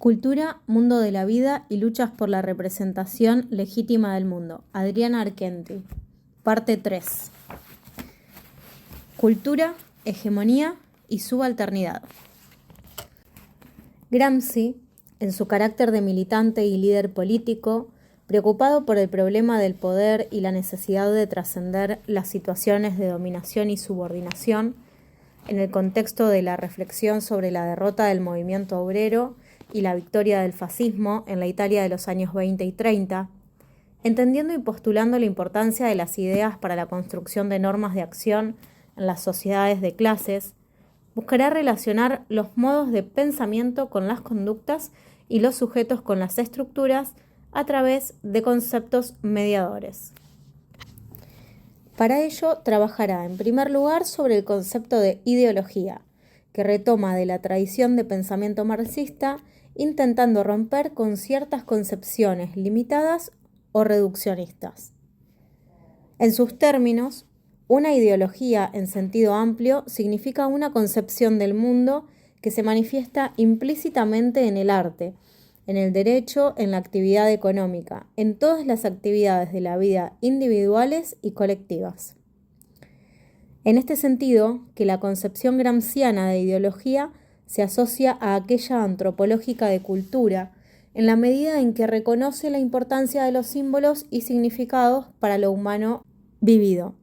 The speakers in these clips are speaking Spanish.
Cultura, mundo de la vida y luchas por la representación legítima del mundo. Adriana Argenti. Parte 3. Cultura, hegemonía y subalternidad. Gramsci, en su carácter de militante y líder político, preocupado por el problema del poder y la necesidad de trascender las situaciones de dominación y subordinación, en el contexto de la reflexión sobre la derrota del movimiento obrero y la victoria del fascismo en la Italia de los años 20 y 30, entendiendo y postulando la importancia de las ideas para la construcción de normas de acción en las sociedades de clases, buscará relacionar los modos de pensamiento con las conductas y los sujetos con las estructuras a través de conceptos mediadores. Para ello, trabajará en primer lugar sobre el concepto de ideología, que retoma de la tradición de pensamiento marxista, intentando romper con ciertas concepciones limitadas o reduccionistas. En sus términos, una ideología en sentido amplio significa una concepción del mundo que se manifiesta implícitamente en el arte, en el derecho, en la actividad económica, en todas las actividades de la vida individuales y colectivas. En este sentido, que la concepción gramsciana de ideología se asocia a aquella antropológica de cultura, en la medida en que reconoce la importancia de los símbolos y significados para lo humano vivido.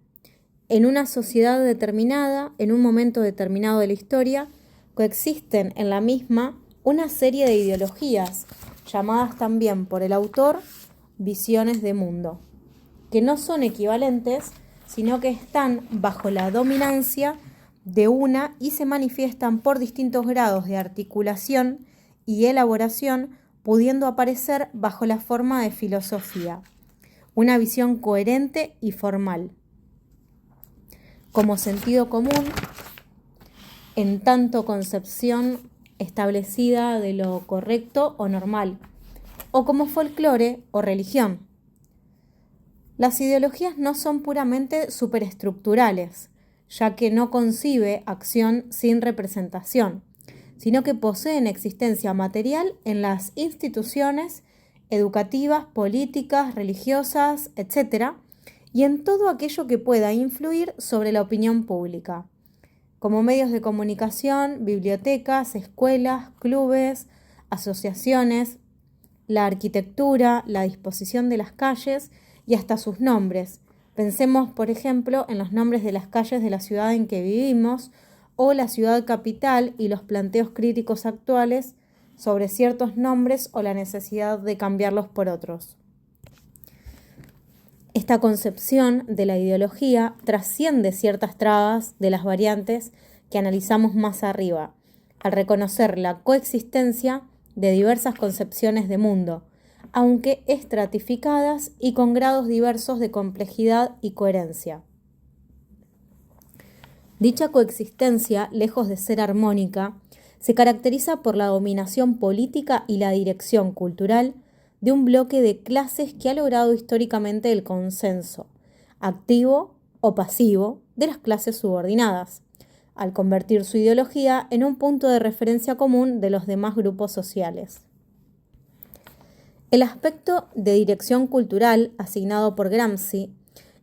En una sociedad determinada, en un momento determinado de la historia, coexisten en la misma una serie de ideologías, llamadas también por el autor visiones de mundo, que no son equivalentes, sino que están bajo la dominancia de una y se manifiestan por distintos grados de articulación y elaboración, pudiendo aparecer bajo la forma de filosofía, una visión coherente y formal, como sentido común, en tanto concepción establecida de lo correcto o normal, o como folclore o religión. Las ideologías no son puramente superestructurales, ya que no concibe acción sin representación, sino que poseen existencia material en las instituciones educativas, políticas, religiosas, etc., y en todo aquello que pueda influir sobre la opinión pública, como medios de comunicación, bibliotecas, escuelas, clubes, asociaciones, la arquitectura, la disposición de las calles y hasta sus nombres. Pensemos, por ejemplo, en los nombres de las calles de la ciudad en que vivimos o la ciudad capital y los planteos críticos actuales sobre ciertos nombres o la necesidad de cambiarlos por otros. Esta concepción de la ideología trasciende ciertas trabas de las variantes que analizamos más arriba, al reconocer la coexistencia de diversas concepciones de mundo, aunque estratificadas y con grados diversos de complejidad y coherencia. Dicha coexistencia, lejos de ser armónica, se caracteriza por la dominación política y la dirección cultural de un bloque de clases que ha logrado históricamente el consenso, activo o pasivo, de las clases subordinadas, al convertir su ideología en un punto de referencia común de los demás grupos sociales. El aspecto de dirección cultural asignado por Gramsci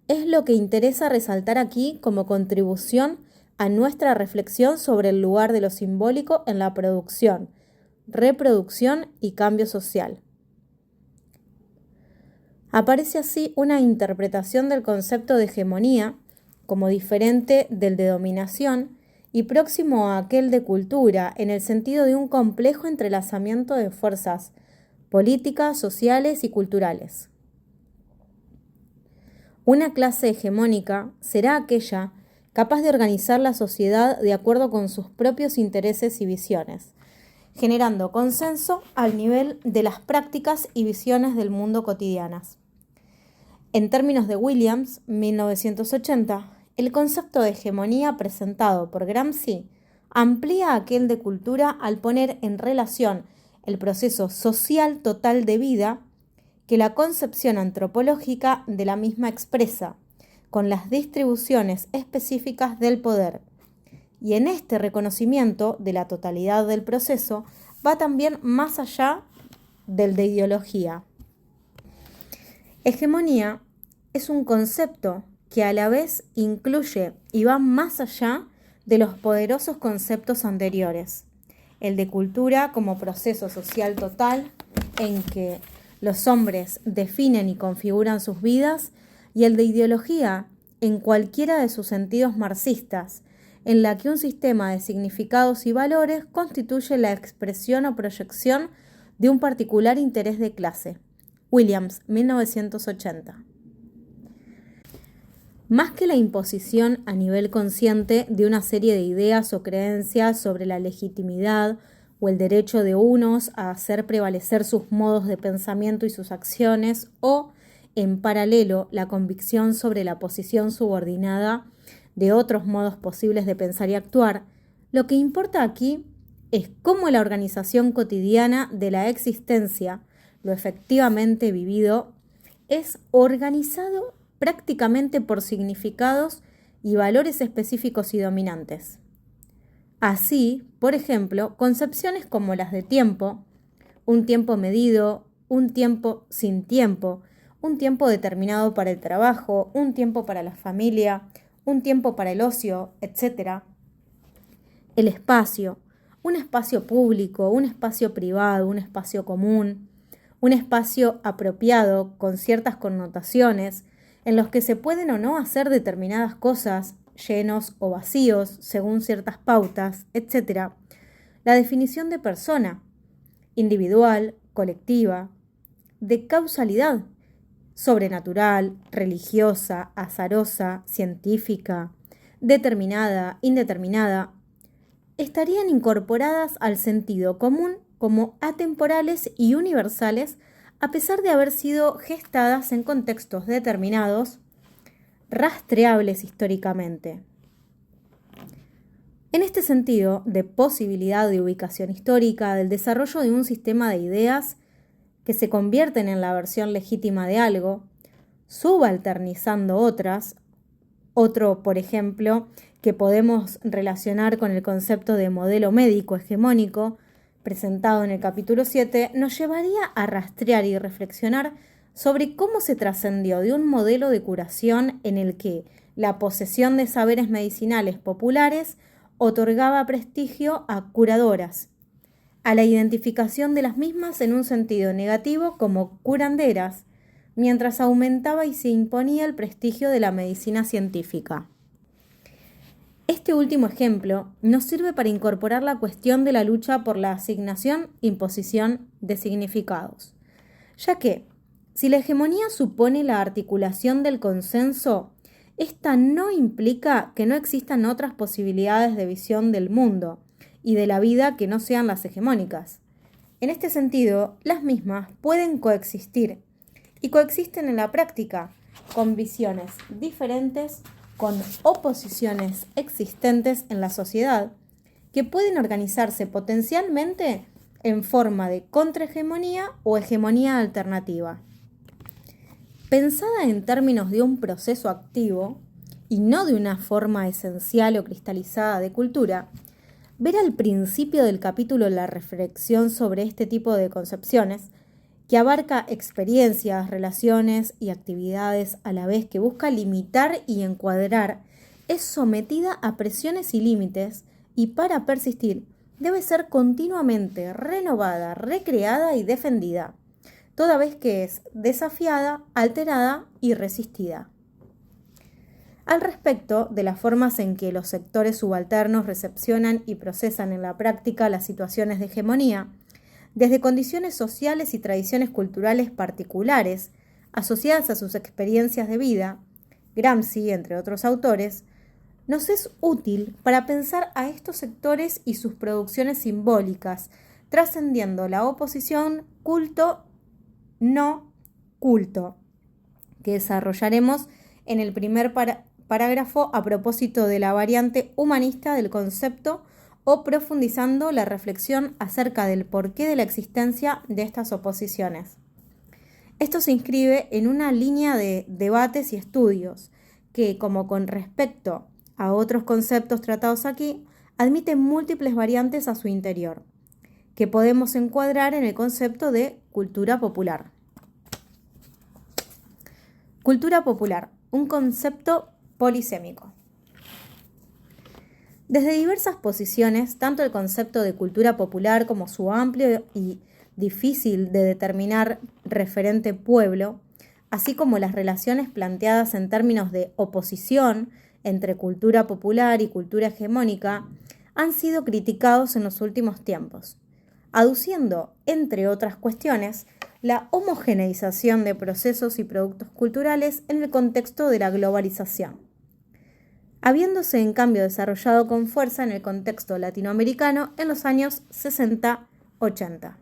es lo que interesa resaltar aquí como contribución a nuestra reflexión sobre el lugar de lo simbólico en la producción, reproducción y cambio social. Aparece así una interpretación del concepto de hegemonía como diferente del de dominación y próximo a aquel de cultura en el sentido de un complejo entrelazamiento de fuerzas políticas, sociales y culturales. Una clase hegemónica será aquella capaz de organizar la sociedad de acuerdo con sus propios intereses y visiones, generando consenso al nivel de las prácticas y visiones del mundo cotidianas. En términos de Williams, 1980, el concepto de hegemonía presentado por Gramsci amplía aquel de cultura al poner en relación el proceso social total de vida que la concepción antropológica de la misma expresa, con las distribuciones específicas del poder. Y en este reconocimiento de la totalidad del proceso va también más allá del de ideología. Hegemonía es un concepto que a la vez incluye y va más allá de los poderosos conceptos anteriores. El de cultura como proceso social total en que los hombres definen y configuran sus vidas, y el de ideología en cualquiera de sus sentidos marxistas, en la que un sistema de significados y valores constituye la expresión o proyección de un particular interés de clase. Williams, 1980. Más que la imposición a nivel consciente de una serie de ideas o creencias sobre la legitimidad o el derecho de unos a hacer prevalecer sus modos de pensamiento y sus acciones, o, en paralelo, la convicción sobre la posición subordinada de otros modos posibles de pensar y actuar, lo que importa aquí es cómo la organización cotidiana de la existencia, lo efectivamente vivido, es organizado prácticamente por significados y valores específicos y dominantes. Así, por ejemplo, concepciones como las de tiempo, un tiempo medido, un tiempo sin tiempo, un tiempo determinado para el trabajo, un tiempo para la familia, un tiempo para el ocio, etc. El espacio, un espacio público, un espacio privado, un espacio común, un espacio apropiado con ciertas connotaciones en los que se pueden o no hacer determinadas cosas, llenos o vacíos, según ciertas pautas, etc. La definición de persona, individual, colectiva, de causalidad, sobrenatural, religiosa, azarosa, científica, determinada, indeterminada, estarían incorporadas al sentido común como atemporales y universales, a pesar de haber sido gestadas en contextos determinados, rastreables históricamente. En este sentido, de posibilidad de ubicación histórica, del desarrollo de un sistema de ideas que se convierten en la versión legítima de algo, subalternizando otras, otro, por ejemplo, que podemos relacionar con el concepto de modelo médico hegemónico, presentado en el capítulo 7, nos llevaría a rastrear y reflexionar sobre cómo se trascendió de un modelo de curación en el que la posesión de saberes medicinales populares otorgaba prestigio a curadoras, a la identificación de las mismas en un sentido negativo como curanderas, mientras aumentaba y se imponía el prestigio de la medicina científica. Este último ejemplo nos sirve para incorporar la cuestión de la lucha por la asignación e imposición de significados, ya que, si la hegemonía supone la articulación del consenso, esta no implica que no existan otras posibilidades de visión del mundo y de la vida que no sean las hegemónicas. En este sentido, las mismas pueden coexistir y coexisten en la práctica con visiones diferentes, con oposiciones existentes en la sociedad, que pueden organizarse potencialmente en forma de contrahegemonía o hegemonía alternativa. Pensada en términos de un proceso activo y no de una forma esencial o cristalizada de cultura, ver al principio del capítulo la reflexión sobre este tipo de concepciones, que abarca experiencias, relaciones y actividades a la vez que busca limitar y encuadrar, es sometida a presiones y límites y para persistir debe ser continuamente renovada, recreada y defendida, toda vez que es desafiada, alterada y resistida. Al respecto de las formas en que los sectores subalternos recepcionan y procesan en la práctica las situaciones de hegemonía, desde condiciones sociales y tradiciones culturales particulares, asociadas a sus experiencias de vida, Gramsci, entre otros autores, nos es útil para pensar a estos sectores y sus producciones simbólicas, trascendiendo la oposición culto-no culto, que desarrollaremos en el primer parágrafo a propósito de la variante humanista del concepto o profundizando la reflexión acerca del porqué de la existencia de estas oposiciones. Esto se inscribe en una línea de debates y estudios que, como con respecto a otros conceptos tratados aquí, admite múltiples variantes a su interior, que podemos encuadrar en el concepto de cultura popular. Cultura popular, un concepto polisémico. Desde diversas posiciones, tanto el concepto de cultura popular como su amplio y difícil de determinar referente pueblo, así como las relaciones planteadas en términos de oposición entre cultura popular y cultura hegemónica, han sido criticados en los últimos tiempos, aduciendo, entre otras cuestiones, la homogeneización de procesos y productos culturales en el contexto de la globalización, habiéndose en cambio desarrollado con fuerza en el contexto latinoamericano en los años 60-80.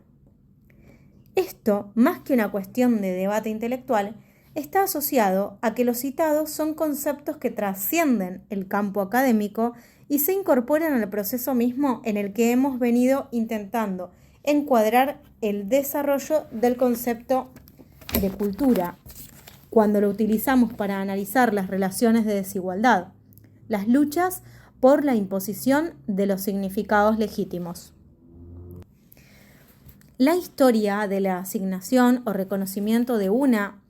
Esto, más que una cuestión de debate intelectual, está asociado a que los citados son conceptos que trascienden el campo académico y se incorporan al proceso mismo en el que hemos venido intentando encuadrar el desarrollo del concepto de cultura, cuando lo utilizamos para analizar las relaciones de desigualdad, las luchas por la imposición de los significados legítimos. La historia de la asignación o reconocimiento de una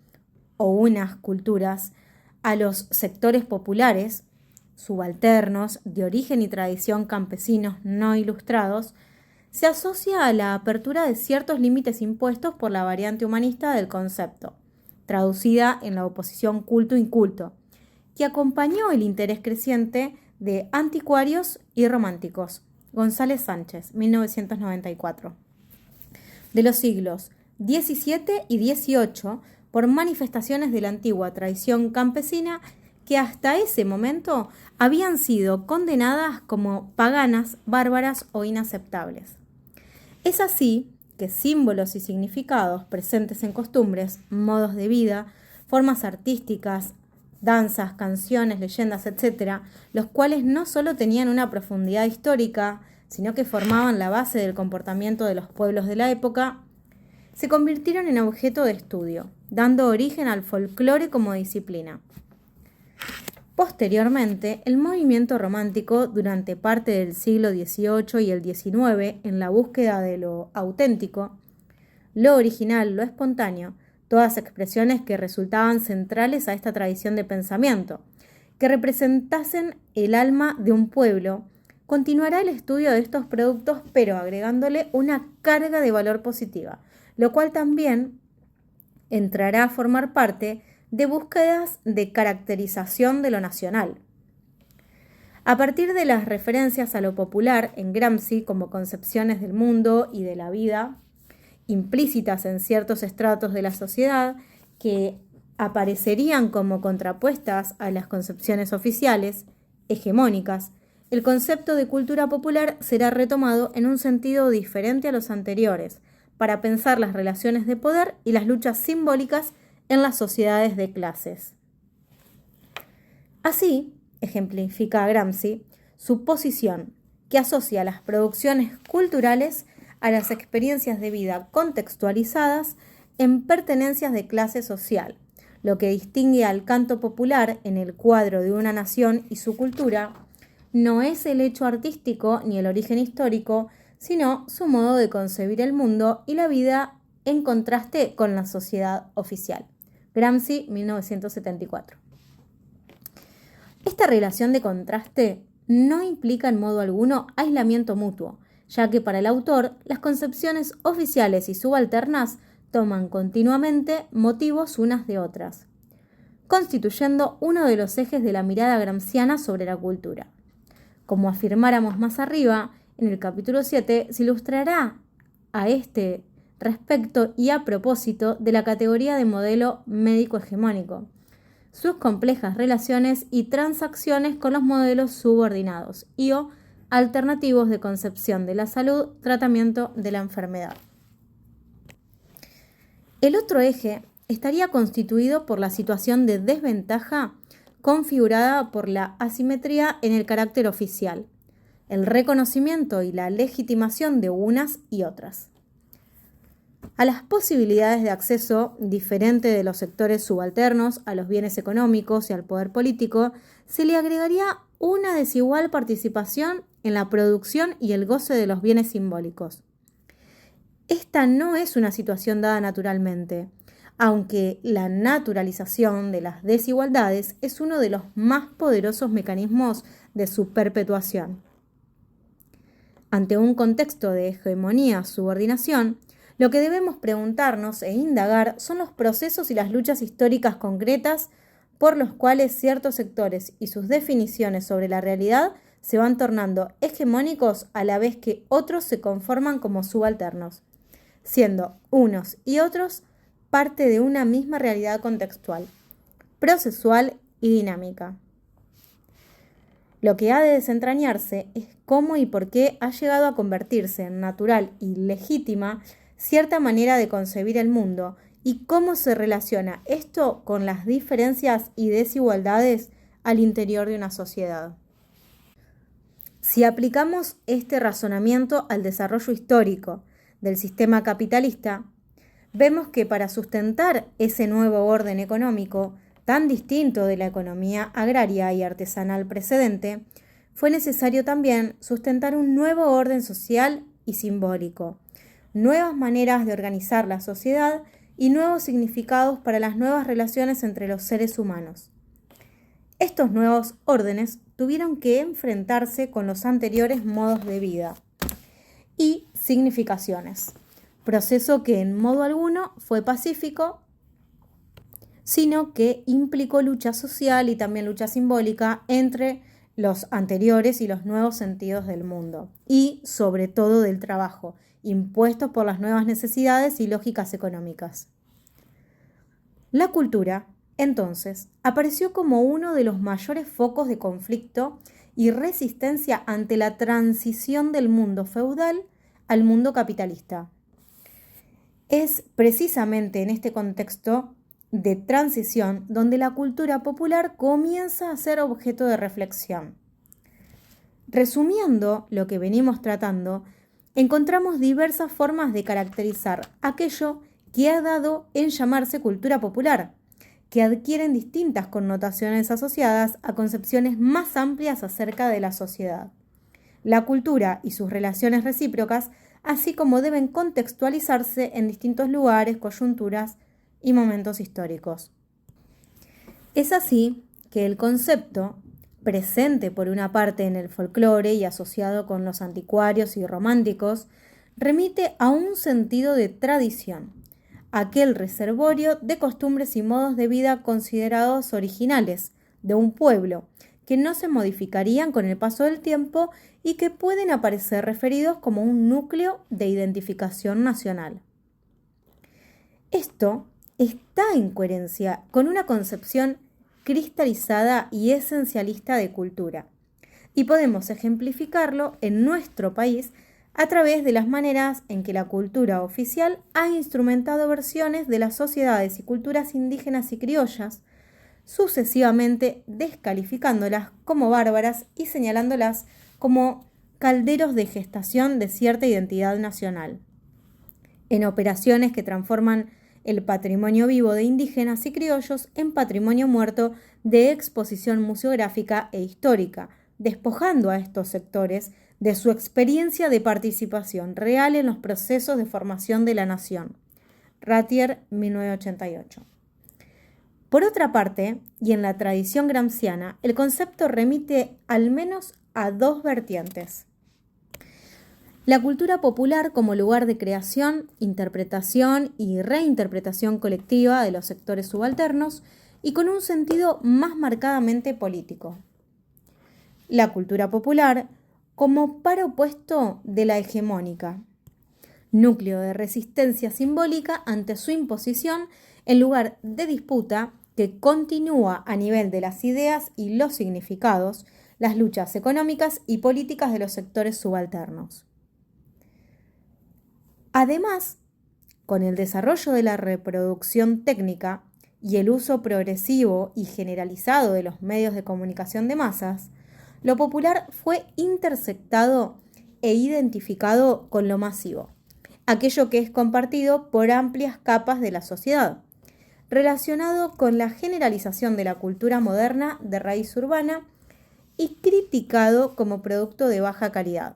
o unas culturas a los sectores populares, subalternos, de origen y tradición campesinos no ilustrados, se asocia a la apertura de ciertos límites impuestos por la variante humanista del concepto, traducida en la oposición culto-inculto, que acompañó el interés creciente de anticuarios y románticos. González Sánchez, 1994. De los siglos XVII y XVIII, por manifestaciones de la antigua tradición campesina que hasta ese momento habían sido condenadas como paganas, bárbaras o inaceptables. Es así que símbolos y significados presentes en costumbres, modos de vida, formas artísticas, danzas, canciones, leyendas, etc., los cuales no solo tenían una profundidad histórica, sino que formaban la base del comportamiento de los pueblos de la época, se convirtieron en objeto de estudio, dando origen al folclore como disciplina. Posteriormente, el movimiento romántico, durante parte del siglo XVIII y el XIX, en la búsqueda de lo auténtico, lo original, lo espontáneo, todas expresiones que resultaban centrales a esta tradición de pensamiento, que representasen el alma de un pueblo, continuará el estudio de estos productos, pero agregándole una carga de valor positiva, lo cual también entrará a formar parte de búsquedas de caracterización de lo nacional. A partir de las referencias a lo popular en Gramsci como concepciones del mundo y de la vida, implícitas en ciertos estratos de la sociedad que aparecerían como contrapuestas a las concepciones oficiales, hegemónicas, el concepto de cultura popular será retomado en un sentido diferente a los anteriores, para pensar las relaciones de poder y las luchas simbólicas en las sociedades de clases. Así, ejemplifica Gramsci, su posición, que asocia las producciones culturales a las experiencias de vida contextualizadas en pertenencias de clase social, lo que distingue al canto popular en el cuadro de una nación y su cultura no es el hecho artístico ni el origen histórico, sino su modo de concebir el mundo y la vida en contraste con la sociedad oficial. Gramsci, 1974. Esta relación de contraste no implica en modo alguno aislamiento mutuo, ya que para el autor las concepciones oficiales y subalternas toman continuamente motivos unas de otras, constituyendo uno de los ejes de la mirada gramsciana sobre la cultura. Como afirmáramos más arriba, en el capítulo 7 se ilustrará a este respecto y a propósito de la categoría de modelo médico hegemónico, sus complejas relaciones y transacciones con los modelos subordinados y o alternativos de concepción de la salud, tratamiento de la enfermedad. El otro eje estaría constituido por la situación de desventaja configurada por la asimetría en el carácter oficial, el reconocimiento y la legitimación de unas y otras. A las posibilidades de acceso diferente de los sectores subalternos a los bienes económicos y al poder político, se le agregaría una desigual participación en la producción y el goce de los bienes simbólicos. Esta no es una situación dada naturalmente, aunque la naturalización de las desigualdades es uno de los más poderosos mecanismos de su perpetuación. Ante un contexto de hegemonía-subordinación, lo que debemos preguntarnos e indagar son los procesos y las luchas históricas concretas por los cuales ciertos sectores y sus definiciones sobre la realidad se van tornando hegemónicos a la vez que otros se conforman como subalternos, siendo unos y otros parte de una misma realidad contextual, procesual y dinámica. Lo que ha de desentrañarse es cómo y por qué ha llegado a convertirse en natural y legítima cierta manera de concebir el mundo y cómo se relaciona esto con las diferencias y desigualdades al interior de una sociedad. Si aplicamos este razonamiento al desarrollo histórico del sistema capitalista, vemos que para sustentar ese nuevo orden económico, tan distinto de la economía agraria y artesanal precedente, fue necesario también sustentar un nuevo orden social y simbólico, nuevas maneras de organizar la sociedad y nuevos significados para las nuevas relaciones entre los seres humanos. Estos nuevos órdenes tuvieron que enfrentarse con los anteriores modos de vida y significaciones, proceso que en modo alguno fue pacífico, sino que implicó lucha social y también lucha simbólica entre los anteriores y los nuevos sentidos del mundo, y sobre todo del trabajo, impuestos por las nuevas necesidades y lógicas económicas. La cultura, entonces, apareció como uno de los mayores focos de conflicto y resistencia ante la transición del mundo feudal al mundo capitalista. Es precisamente en este contexto de transición donde la cultura popular comienza a ser objeto de reflexión. Resumiendo lo que venimos tratando, encontramos diversas formas de caracterizar aquello que ha dado en llamarse cultura popular, que adquieren distintas connotaciones asociadas a concepciones más amplias acerca de la sociedad, la cultura y sus relaciones recíprocas, así como deben contextualizarse en distintos lugares, coyunturas y momentos históricos. Es así que el concepto, presente por una parte en el folclore y asociado con los anticuarios y románticos, remite a un sentido de tradición, aquel reservorio de costumbres y modos de vida considerados originales de un pueblo, que no se modificarían con el paso del tiempo y que pueden aparecer referidos como un núcleo de identificación nacional. Esto está en coherencia con una concepción cristalizada y esencialista de cultura, y podemos ejemplificarlo en nuestro país a través de las maneras en que la cultura oficial ha instrumentado versiones de las sociedades y culturas indígenas y criollas, sucesivamente descalificándolas como bárbaras y señalándolas como calderos de gestación de cierta identidad nacional, en operaciones que transforman el patrimonio vivo de indígenas y criollos en patrimonio muerto de exposición museográfica e histórica, despojando a estos sectores de su experiencia de participación real en los procesos de formación de la nación. Ratier, 1988. Por otra parte, y en la tradición gramsciana, el concepto remite al menos a dos vertientes. La cultura popular como lugar de creación, interpretación y reinterpretación colectiva de los sectores subalternos y con un sentido más marcadamente político. La cultura popular como par opuesto de la hegemónica, núcleo de resistencia simbólica ante su imposición en lugar de disputa que continúa a nivel de las ideas y los significados, las luchas económicas y políticas de los sectores subalternos. Además, con el desarrollo de la reproducción técnica y el uso progresivo y generalizado de los medios de comunicación de masas, lo popular fue intersectado e identificado con lo masivo, aquello que es compartido por amplias capas de la sociedad, relacionado con la generalización de la cultura moderna de raíz urbana y criticado como producto de baja calidad,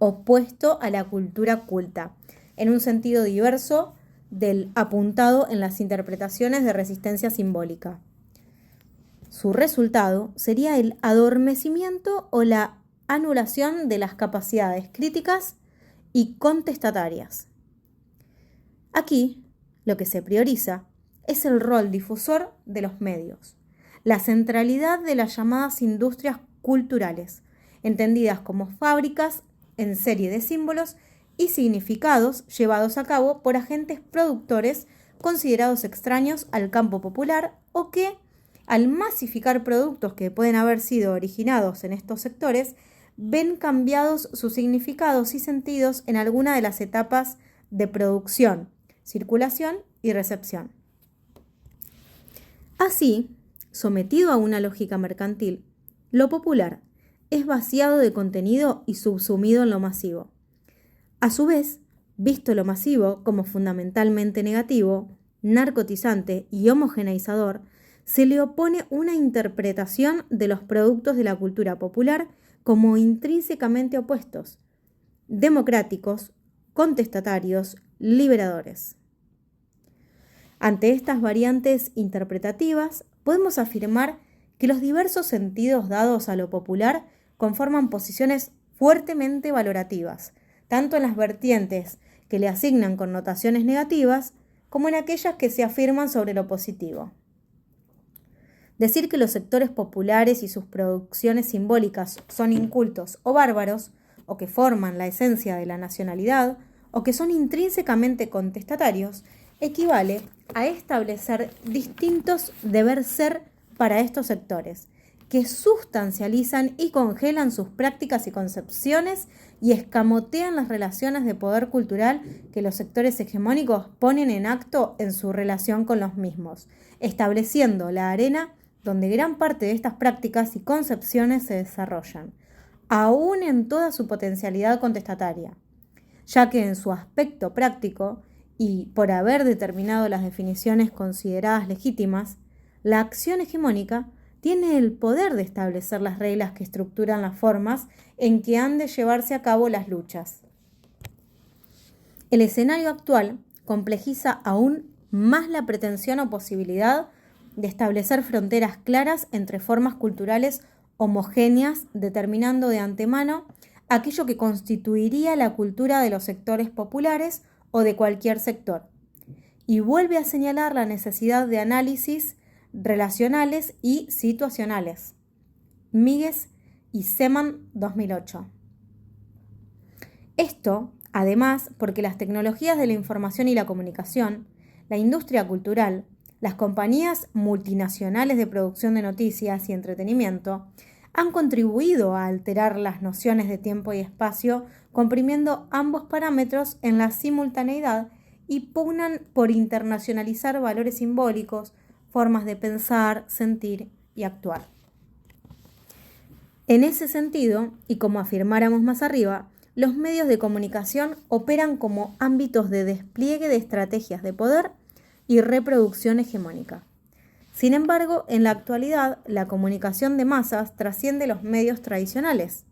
opuesto a la cultura culta, en un sentido diverso del apuntado en las interpretaciones de resistencia simbólica. Su resultado sería el adormecimiento o la anulación de las capacidades críticas y contestatarias. Aquí, lo que se prioriza es el rol difusor de los medios, la centralidad de las llamadas industrias culturales, entendidas como fábricas en serie de símbolos y significados llevados a cabo por agentes productores considerados extraños al campo popular o que, al masificar productos que pueden haber sido originados en estos sectores, ven cambiados sus significados y sentidos en alguna de las etapas de producción, circulación y recepción. Así, sometido a una lógica mercantil, lo popular es vaciado de contenido y subsumido en lo masivo. A su vez, visto lo masivo como fundamentalmente negativo, narcotizante y homogeneizador, se le opone una interpretación de los productos de la cultura popular como intrínsecamente opuestos, democráticos, contestatarios, liberadores. Ante estas variantes interpretativas, podemos afirmar que los diversos sentidos dados a lo popular conforman posiciones fuertemente valorativas, tanto en las vertientes que le asignan connotaciones negativas, como en aquellas que se afirman sobre lo positivo. Decir que los sectores populares y sus producciones simbólicas son incultos o bárbaros, o que forman la esencia de la nacionalidad, o que son intrínsecamente contestatarios, equivale a establecer distintos deber ser para estos sectores, que sustancializan y congelan sus prácticas y concepciones y escamotean las relaciones de poder cultural que los sectores hegemónicos ponen en acto en su relación con los mismos, estableciendo la arena donde gran parte de estas prácticas y concepciones se desarrollan, aún en toda su potencialidad contestataria, ya que en su aspecto práctico, y por haber determinado las definiciones consideradas legítimas, la acción hegemónica tiene el poder de establecer las reglas que estructuran las formas en que han de llevarse a cabo las luchas. El escenario actual complejiza aún más la pretensión o posibilidad de establecer fronteras claras entre formas culturales homogéneas, determinando de antemano aquello que constituiría la cultura de los sectores populares o de cualquier sector, y vuelve a señalar la necesidad de análisis relacionales y situacionales. Míguez y Seman, 2008. Esto, además, porque las tecnologías de la información y la comunicación, la industria cultural, las compañías multinacionales de producción de noticias y entretenimiento han contribuido a alterar las nociones de tiempo y espacio, comprimiendo ambos parámetros en la simultaneidad y pugnan por internacionalizar valores simbólicos, formas de pensar, sentir y actuar. En ese sentido, y como afirmáramos más arriba, los medios de comunicación operan como ámbitos de despliegue de estrategias de poder y reproducción hegemónica. Sin embargo, en la actualidad, la comunicación de masas trasciende los medios tradicionales.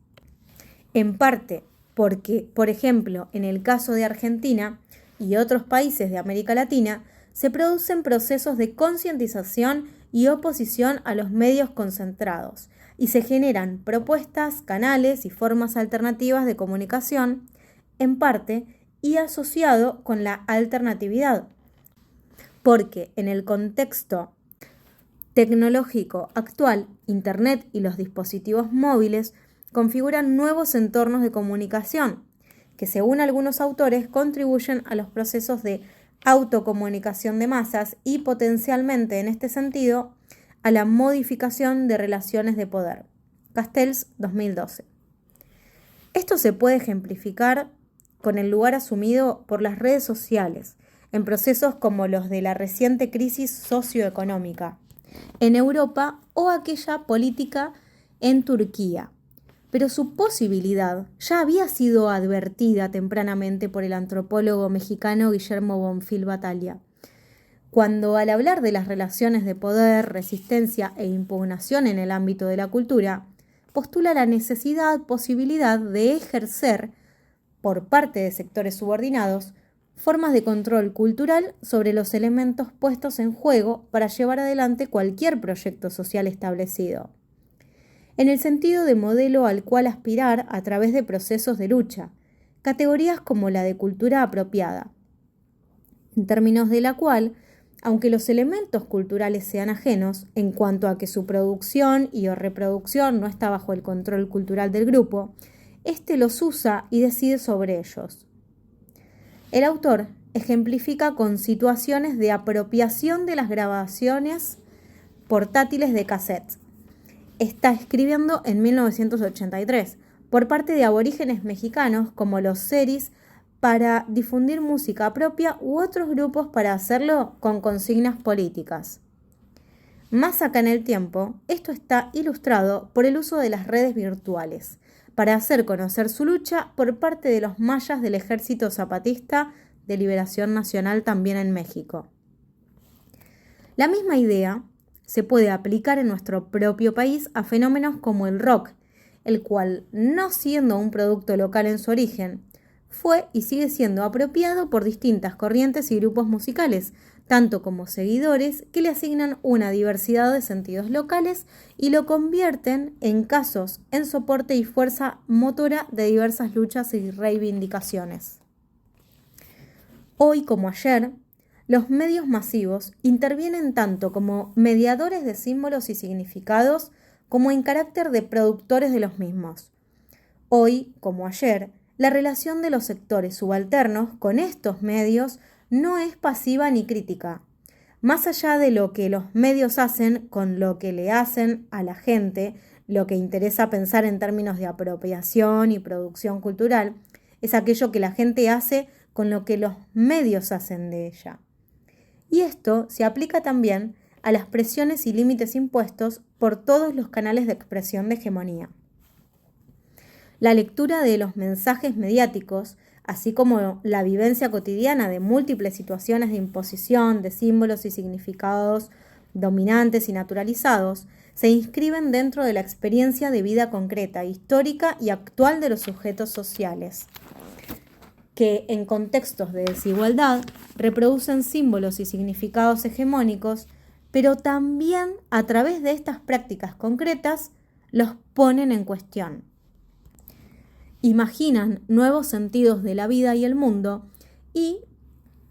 En parte porque, por ejemplo, en el caso de Argentina y otros países de América Latina, se producen procesos de concientización y oposición a los medios concentrados, y se generan propuestas, canales y formas alternativas de comunicación, en parte y asociado con la alternatividad. Porque en el contexto tecnológico actual, Internet y los dispositivos móviles configuran nuevos entornos de comunicación que, según algunos autores, contribuyen a los procesos de autocomunicación de masas y potencialmente, en este sentido, a la modificación de relaciones de poder. Castells, 2012. Esto se puede ejemplificar con el lugar asumido por las redes sociales en procesos como los de la reciente crisis socioeconómica en Europa o aquella política en Turquía. Pero su posibilidad ya había sido advertida tempranamente por el antropólogo mexicano Guillermo Bonfil Batalla, cuando al hablar de las relaciones de poder, resistencia e impugnación en el ámbito de la cultura, postula la posibilidad de ejercer, por parte de sectores subordinados, formas de control cultural sobre los elementos puestos en juego para llevar adelante cualquier proyecto social establecido, en el sentido de modelo al cual aspirar a través de procesos de lucha, categorías como la de cultura apropiada, en términos de la cual, aunque los elementos culturales sean ajenos en cuanto a que su producción y o reproducción no está bajo el control cultural del grupo, éste los usa y decide sobre ellos. El autor ejemplifica con situaciones de apropiación de las grabaciones portátiles de cassettes. Está escribiendo en 1983 por parte de aborígenes mexicanos como los seris para difundir música propia u otros grupos para hacerlo con consignas políticas. Más acá en el tiempo, esto está ilustrado por el uso de las redes virtuales para hacer conocer su lucha por parte de los mayas del Ejército Zapatista de Liberación Nacional también en México. La misma idea se puede aplicar en nuestro propio país a fenómenos como el rock, el cual, no siendo un producto local en su origen, fue y sigue siendo apropiado por distintas corrientes y grupos musicales, tanto como seguidores que le asignan una diversidad de sentidos locales y lo convierten en casos en soporte y fuerza motora de diversas luchas y reivindicaciones. Hoy como ayer, los medios masivos intervienen tanto como mediadores de símbolos y significados como en carácter de productores de los mismos. Hoy, como ayer, la relación de los sectores subalternos con estos medios no es pasiva ni crítica. Más allá de lo que los medios hacen con lo que le hacen a la gente, lo que interesa pensar en términos de apropiación y producción cultural, es aquello que la gente hace con lo que los medios hacen de ella. Y esto se aplica también a las presiones y límites impuestos por todos los canales de expresión de hegemonía. La lectura de los mensajes mediáticos, así como la vivencia cotidiana de múltiples situaciones de imposición de símbolos y significados dominantes y naturalizados, se inscriben dentro de la experiencia de vida concreta, histórica y actual de los sujetos sociales, que en contextos de desigualdad reproducen símbolos y significados hegemónicos, pero también a través de estas prácticas concretas los ponen en cuestión. Imaginan nuevos sentidos de la vida y el mundo y,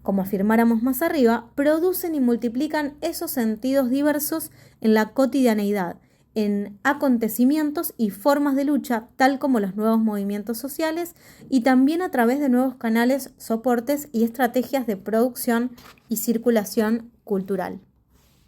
como afirmáramos más arriba, producen y multiplican esos sentidos diversos en la cotidianeidad, en acontecimientos y formas de lucha, tal como los nuevos movimientos sociales y también a través de nuevos canales, soportes y estrategias de producción y circulación cultural.